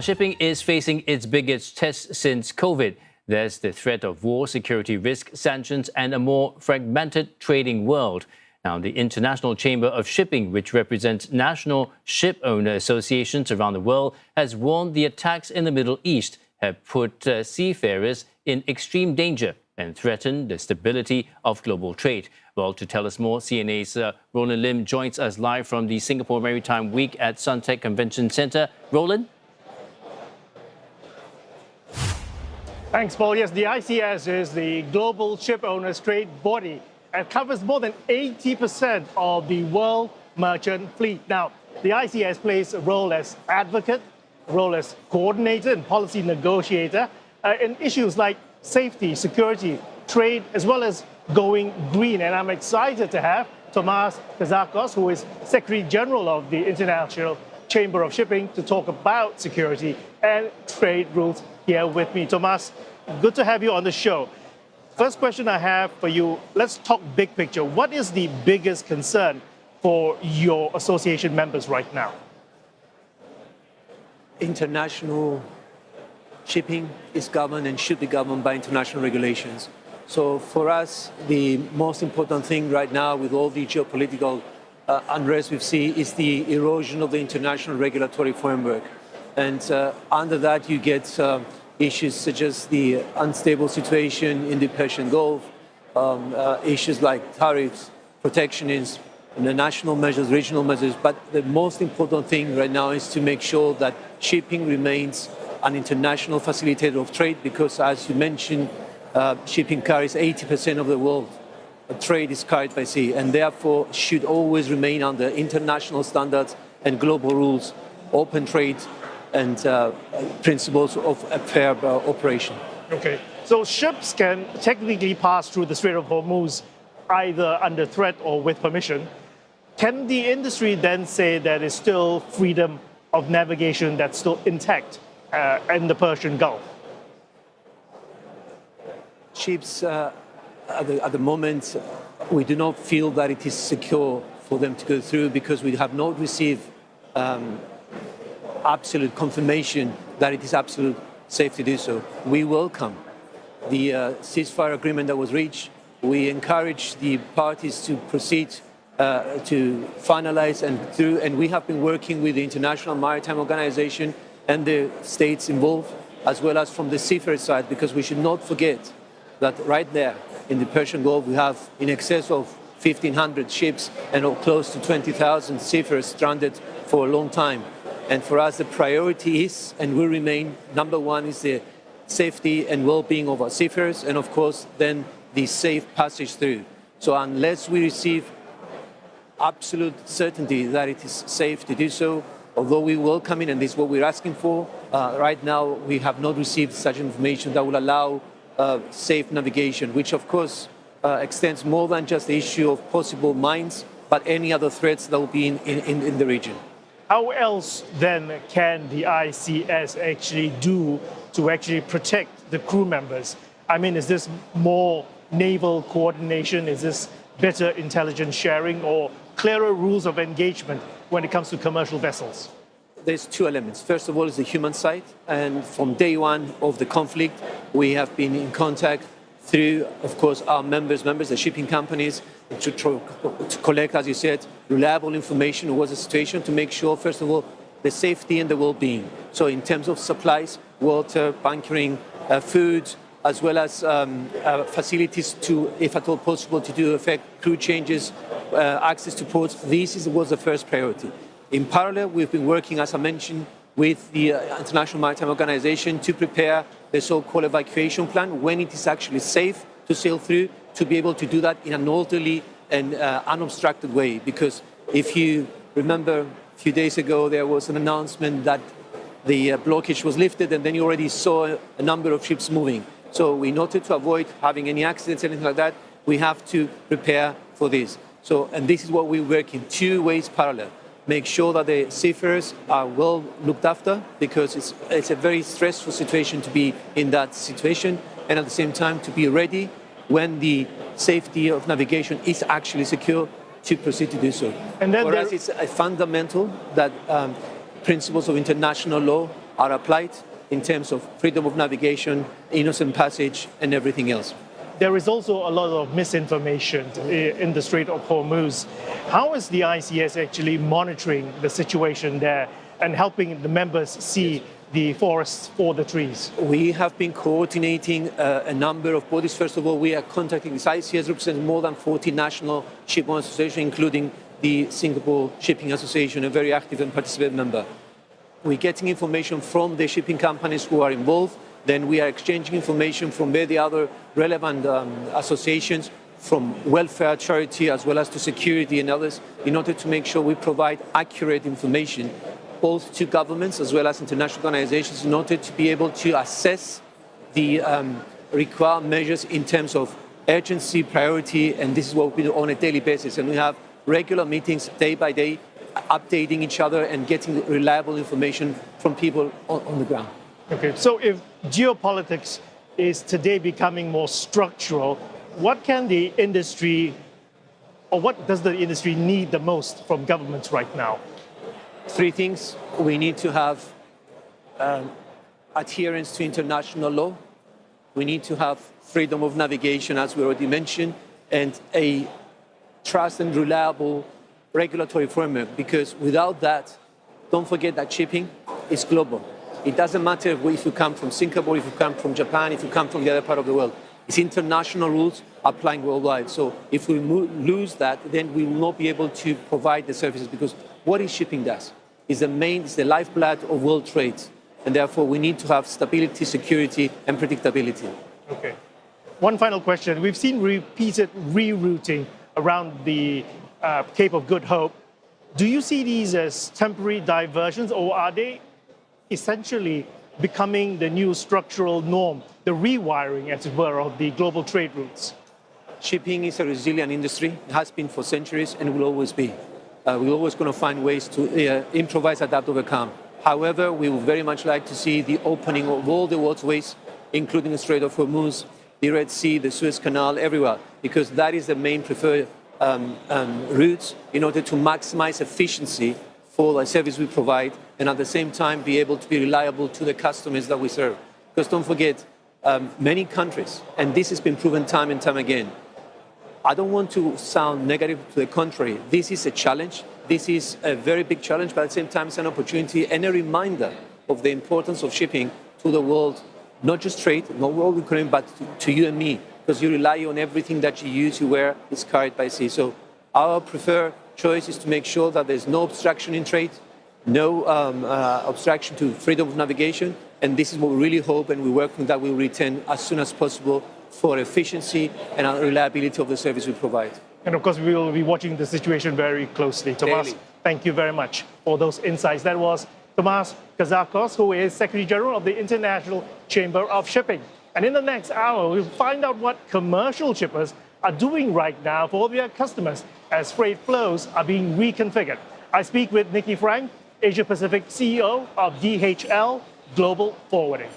Shipping is facing its biggest test since COVID. There's the threat of war, security risk, sanctions, and a more fragmented trading world. Now, the International Chamber of Shipping, which represents national ship owner associations around the world, has warned the attacks in the Middle East have put seafarers in extreme danger and threaten the stability of global trade. Well, to tell us more, CNA's Roland Lim joins us live from the Singapore Maritime Week at Suntec Convention Centre. Roland? Thanks, Paul. Yes, the ICS is the global ship owners trade body and covers more than 80% of the world merchant fleet. Now, the ICS plays a role as advocate, a role as coordinator and policy negotiator in issues like safety, security, trade, as well as going green. And I'm excited to have Thomas Kazakos, who is Secretary General of the International Chamber of Shipping, to talk about security and trade rules here with me. Thomas, good to have you on the show. First question I have for you, let's talk big picture. What is the biggest concern for your association members right now? International shipping is governed and should be governed by international regulations. So for us, the most important thing right now with all the geopolitical unrest we see is the erosion of the international regulatory framework. And under that, you get issues such as the unstable situation in the Persian Gulf, issues like tariffs, protectionism, and the national measures, regional measures. But the most important thing right now is to make sure that shipping remains an international facilitator of trade, because as you mentioned, shipping carries 80% of the world. Trade is carried by sea, and therefore should always remain under international standards and global rules, open trade, and principles of a fair operation. Okay, so ships can technically pass through the Strait of Hormuz either under threat or with permission. Can the industry then say that it's still freedom of navigation that's still intact in the Persian Gulf? Ships, at the moment, we do not feel that it is secure for them to go through, because we have not received absolute confirmation that it is absolute safe to do so. We welcome the ceasefire agreement that was reached. We encourage the parties to proceed to finalize and we have been working with the International Maritime Organization and the states involved, as well as from the seafarer side, because we should not forget that right there in the Persian Gulf we have in excess of 1,500 ships and close to 20,000 seafarers stranded for a long time. And for us, the priority is and will remain, number one is the safety and well-being of our seafarers, and of course, then the safe passage through. So unless we receive absolute certainty that it is safe to do so, although we welcome it, and this is what we're asking for, right now we have not received such information that will allow safe navigation, which of course extends more than just the issue of possible mines, but any other threats that will be in the region. How else then can the ICS actually do to actually protect the crew members? I mean, is this more naval coordination? Is this better intelligence sharing or clearer rules of engagement when it comes to commercial vessels? There's two elements. First of all is the human side. And from day one of the conflict, we have been in contact through, of course, our members, the shipping companies, to collect, as you said, reliable information on what's the situation, to make sure, first of all, the safety and the well-being. So in terms of supplies, water, bunkering, food, as well as facilities to, if at all possible, to do effect crew changes, access to ports, this was the first priority. In parallel, we've been working, as I mentioned, with the International Maritime Organization to prepare the so-called evacuation plan when it is actually safe to sail through, to be able to do that in an orderly and unobstructed way. Because if you remember, a few days ago, there was an announcement that the blockage was lifted, and then you already saw a number of ships moving. So in order to avoid having any accidents, anything like that, we have to prepare for this. So, and this is what we work in two ways parallel. Make sure that the seafarers are well looked after, because it's a very stressful situation to be in that situation, and at the same time to be ready when the safety of navigation is actually secure to proceed to do so. And then for us, it's fundamental that principles of international law are applied in terms of freedom of navigation, innocent passage, and everything else. There is also a lot of misinformation in the Strait of Hormuz. How is the ICS actually monitoring the situation there and helping the members see the forests for the trees? We have been coordinating a number of bodies. First of all, we are contacting this ICS, represents more than 40 national shipping associations, including the Singapore Shipping Association, a very active and participating member. We're getting information from the shipping companies who are involved. Then we are exchanging information from the other relevant associations, from welfare, charity, as well as to security and others, in order to make sure we provide accurate information both to governments as well as international organizations, in order to be able to assess the required measures in terms of urgency, priority, and this is what we do on a daily basis. And we have regular meetings day by day, updating each other and getting reliable information from people on the ground. Okay, so if geopolitics is today becoming more structural, what can the industry, or what does the industry need the most from governments right now? Three things. We need to have adherence to international law. We need to have freedom of navigation, as we already mentioned, and a trust and reliable regulatory framework, because without that, don't forget that shipping is global. It doesn't matter if you come from Singapore, if you come from Japan, if you come from the other part of the world. It's international rules applying worldwide. So if we lose that, then we will not be able to provide the services, because what is shipping does is the lifeblood of world trade. And therefore, we need to have stability, security, and predictability. Okay. One final question. We've seen repeated rerouting around the Cape of Good Hope. Do you see these as temporary diversions, or are they essentially becoming the new structural norm, the rewiring, as it were, of the global trade routes? Shipping is a resilient industry. It has been for centuries and will always be. We're always going to find ways to improvise, adapt, overcome. However, we would very much like to see the opening of all the waterways, including the Strait of Hormuz, the Red Sea, the Suez Canal, everywhere, because that is the main preferred routes in order to maximize efficiency for the service we provide, and at the same time be able to be reliable to the customers that we serve. Because don't forget, many countries, and this has been proven time and time again, I don't want to sound negative, to the contrary. This is a challenge. This is a very big challenge, but at the same time, it's an opportunity and a reminder of the importance of shipping to the world, not just trade, not world economy, but to you and me, because you rely on everything that you use, you wear, is carried by sea. So our preferred choice is to make sure that there's no obstruction in trade, no obstruction to freedom of navigation, and this is what we really hope, and we work on that we will return as soon as possible for efficiency and reliability of the service we provide. And of course, we will be watching the situation very closely. Thomas, Daily. Thank you very much for those insights. That was Thomas Kazakos, who is Secretary General of the International Chamber of Shipping. And in the next hour, we'll find out what commercial shippers are doing right now for their customers as freight flows are being reconfigured. I speak with Nikki Frank, Asia Pacific CEO of DHL Global Forwarding.